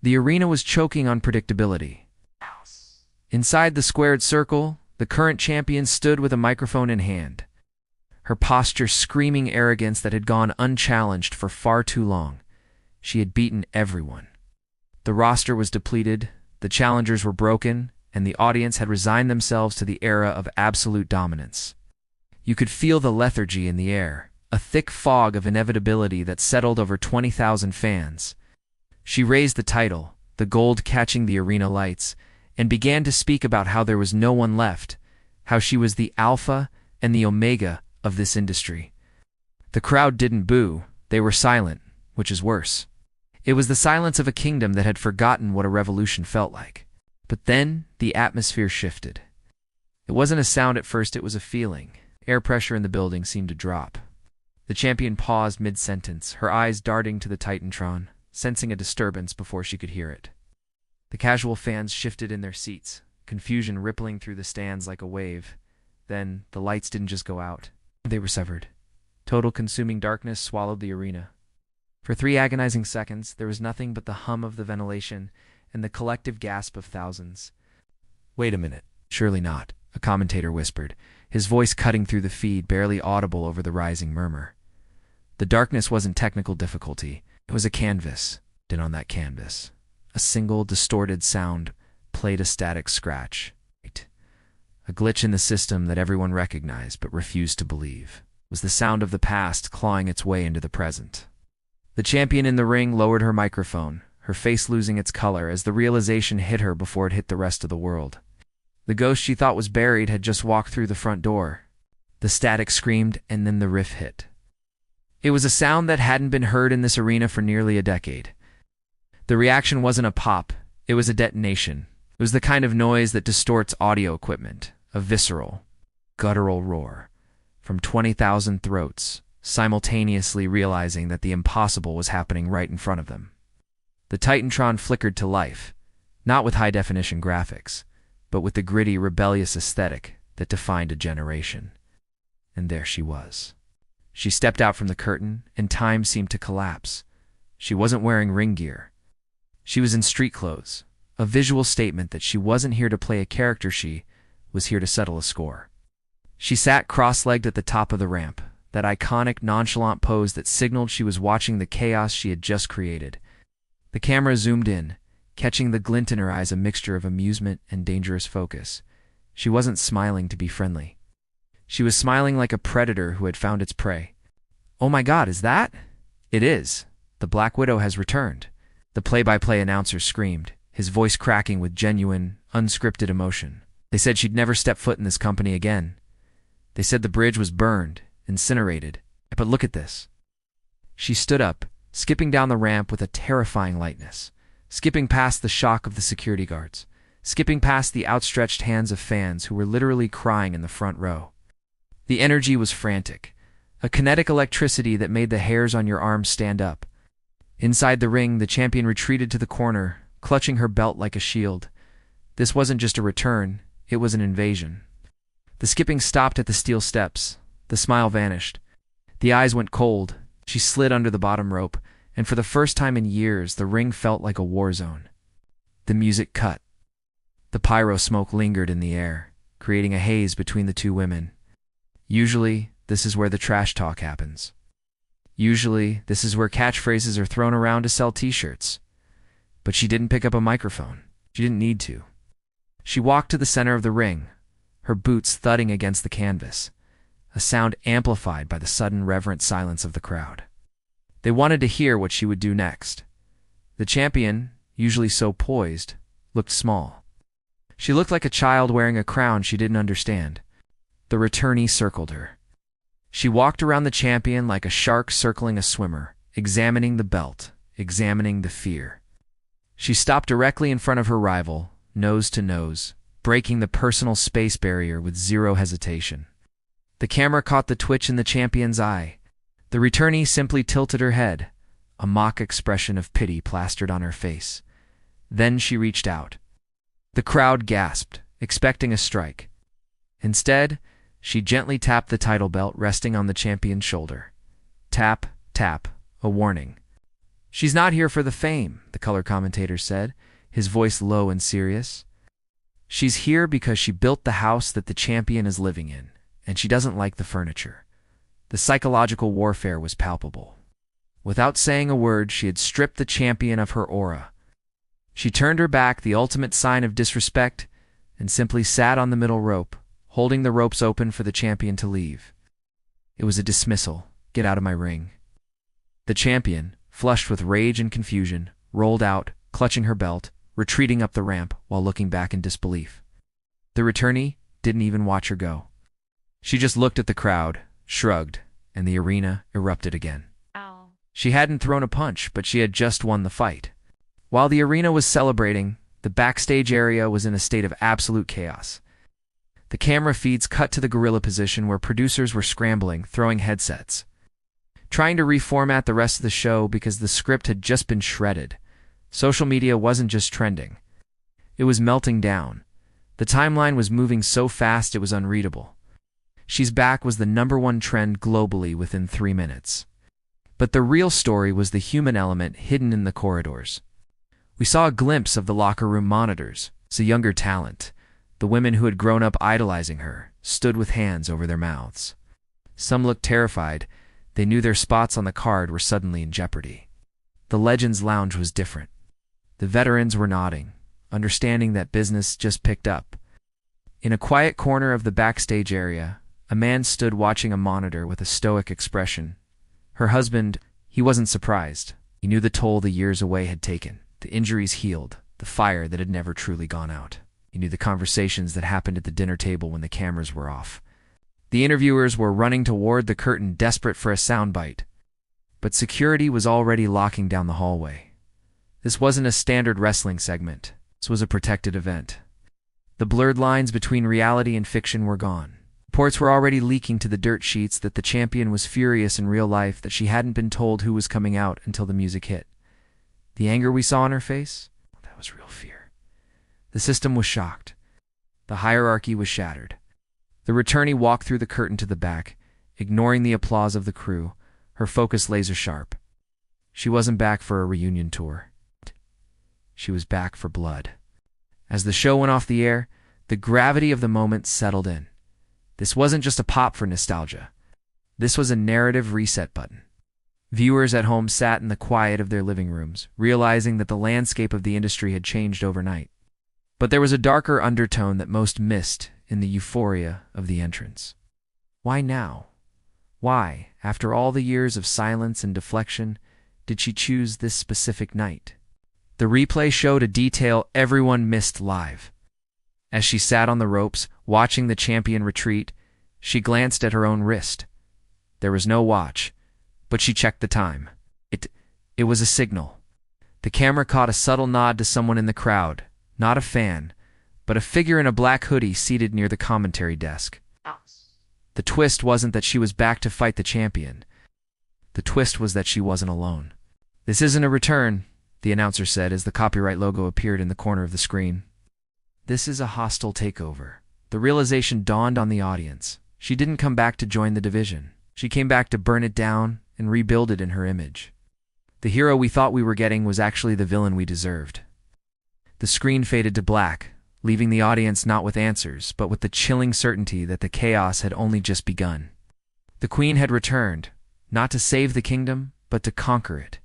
The arena was choking on predictability. Inside the squared circle, the current champion stood with a microphone in hand, her posture screaming arrogance that had gone unchallenged for far too long. She had beaten everyone. The roster was depleted, the challengers were broken, and the audience had resigned themselves to the era of absolute dominance. You could feel the lethargy in the air, a thick fog of inevitability that settled over 20,000 fans. She raised the title, the gold catching the arena lights, and began to speak about how there was no one left, how she was the alpha and the omega of this industry. The crowd didn't boo, they were silent, which is worse. It was the silence of a kingdom that had forgotten what a revolution felt like. But then the atmosphere shifted. It wasn't a sound at first, it was a feeling. Air pressure in the building seemed to drop. The champion paused mid-sentence, her eyes darting to the Titantron, sensing a disturbance before she could hear it. The casual fans shifted in their seats, confusion rippling through the stands like a wave. Then the lights didn't just go out. They were severed. Total consuming darkness swallowed the arena. For 3 agonizing seconds, there was nothing but the hum of the ventilation and the collective gasp of thousands. "Wait a minute. Surely not," a commentator whispered, his voice cutting through the feed, barely audible over the rising murmur. The darkness wasn't technical difficulty. It was a canvas. And on that canvas, a single distorted sound played a static scratch. A glitch in the system that everyone recognized but refused to believe. It was the sound of the past clawing its way into the present. The champion in the ring lowered her microphone, her face losing its color as the realization hit her before it hit the rest of the world. The ghost she thought was buried had just walked through the front door. The static screamed, and then the riff hit. It was a sound that hadn't been heard in this arena for nearly a decade. The reaction wasn't a pop, it was a detonation. It was the kind of noise that distorts audio equipment, a visceral, guttural roar from 20,000 throats, simultaneously realizing that the impossible was happening right in front of them. The Titantron flickered to life, not with high-definition graphics, but with the gritty, rebellious aesthetic that defined a generation. And there she was. She stepped out from the curtain, and time seemed to collapse. She wasn't wearing ring gear. She was in street clothes, a visual statement that she wasn't here to play a character, she was here to settle a score. She sat cross-legged at the top of the ramp, that iconic, nonchalant pose that signaled she was watching the chaos she had just created. The camera zoomed in, catching the glint in her eyes, a mixture of amusement and dangerous focus. She wasn't smiling to be friendly. She was smiling like a predator who had found its prey. "Oh my God, is that?" "It is. The Black Widow has returned," the play-by-play announcer screamed, his voice cracking with genuine, unscripted emotion. "They said she'd never step foot in this company again. They said the bridge was burned, incinerated. But look at this." She stood up, skipping down the ramp with a terrifying lightness, skipping past the shock of the security guards, skipping past the outstretched hands of fans who were literally crying in the front row. The energy was frantic, a kinetic electricity that made the hairs on your arms stand up. Inside the ring, the champion retreated to the corner, clutching her belt like a shield. This wasn't just a return, it was an invasion. The skipping stopped at the steel steps. The smile vanished. The eyes went cold. She slid under the bottom rope, and for the first time in years, the ring felt like a war zone. The music cut. The pyro smoke lingered in the air, creating a haze between the two women. Usually, this is where the trash talk happens. Usually, this is where catchphrases are thrown around to sell t-shirts. But she didn't pick up a microphone. She didn't need to. She walked to the center of the ring, her boots thudding against the canvas, a sound amplified by the sudden reverent silence of the crowd. They wanted to hear what she would do next. The champion, usually so poised, looked small. She looked like a child wearing a crown she didn't understand. The returnee circled her. She walked around the champion like a shark circling a swimmer, examining the belt, examining the fear. She stopped directly in front of her rival, nose to nose, breaking the personal space barrier with zero hesitation. The camera caught the twitch in the champion's eye. The returnee simply tilted her head, a mock expression of pity plastered on her face. Then she reached out. The crowd gasped, expecting a strike. Instead, she gently tapped the title belt resting on the champion's shoulder. Tap, tap, a warning. "She's not here for the fame," the color commentator said, his voice low and serious. "She's here because she built the house that the champion is living in, and she doesn't like the furniture." The psychological warfare was palpable. Without saying a word, she had stripped the champion of her aura. She turned her back, the ultimate sign of disrespect, and simply sat on the middle rope, holding the ropes open for the champion to leave. It was a dismissal. "Get out of my ring." The champion, flushed with rage and confusion, rolled out, clutching her belt, retreating up the ramp while looking back in disbelief. The returnee didn't even watch her go. She just looked at the crowd, shrugged, and the arena erupted again. Ow. She hadn't thrown a punch, but she had just won the fight. While the arena was celebrating, the backstage area was in a state of absolute chaos. The camera feeds cut to the gorilla position where producers were scrambling, throwing headsets, trying to reformat the rest of the show because the script had just been shredded. Social media wasn't just trending. It was melting down. The timeline was moving so fast it was unreadable. "She's back" was the #1 trend globally within 3 minutes. But the real story was the human element hidden in the corridors. We saw a glimpse of the locker room monitors. A younger talent, the women who had grown up idolizing her, stood with hands over their mouths. Some looked terrified. They knew their spots on the card were suddenly in jeopardy. The Legends Lounge was different. The veterans were nodding, understanding that business just picked up. In a quiet corner of the backstage area, a man stood watching a monitor with a stoic expression. Her husband, he wasn't surprised. He knew the toll the years away had taken, the injuries healed, the fire that had never truly gone out. He knew the conversations that happened at the dinner table when the cameras were off. The interviewers were running toward the curtain, desperate for a soundbite. But security was already locking down the hallway. This wasn't a standard wrestling segment. This was a protected event. The blurred lines between reality and fiction were gone. Reports were already leaking to the dirt sheets that the champion was furious in real life, that she hadn't been told who was coming out until the music hit. The anger we saw on her face, that was real fear. The system was shocked. The hierarchy was shattered. The returnee walked through the curtain to the back, ignoring the applause of the crew, her focus laser sharp. She wasn't back for a reunion tour. She was back for blood. As the show went off the air, the gravity of the moment settled in. This wasn't just a pop for nostalgia. This was a narrative reset button. Viewers at home sat in the quiet of their living rooms, realizing that the landscape of the industry had changed overnight. But there was a darker undertone that most missed in the euphoria of the entrance. Why now? Why, after all the years of silence and deflection, did she choose this specific night? The replay showed a detail everyone missed live. As she sat on the ropes, watching the champion retreat, she glanced at her own wrist. There was no watch, but she checked the time. It was a signal. The camera caught a subtle nod to someone in the crowd, not a fan, but a figure in a black hoodie seated near the commentary desk. The twist wasn't that she was back to fight the champion. The twist was that she wasn't alone. "This isn't a return," the announcer said as the copyright logo appeared in the corner of the screen. "This is a hostile takeover." The realization dawned on the audience. She didn't come back to join the division. She came back to burn it down and rebuild it in her image. The hero we thought we were getting was actually the villain we deserved. The screen faded to black, leaving the audience not with answers, but with the chilling certainty that the chaos had only just begun. The queen had returned, not to save the kingdom, but to conquer it.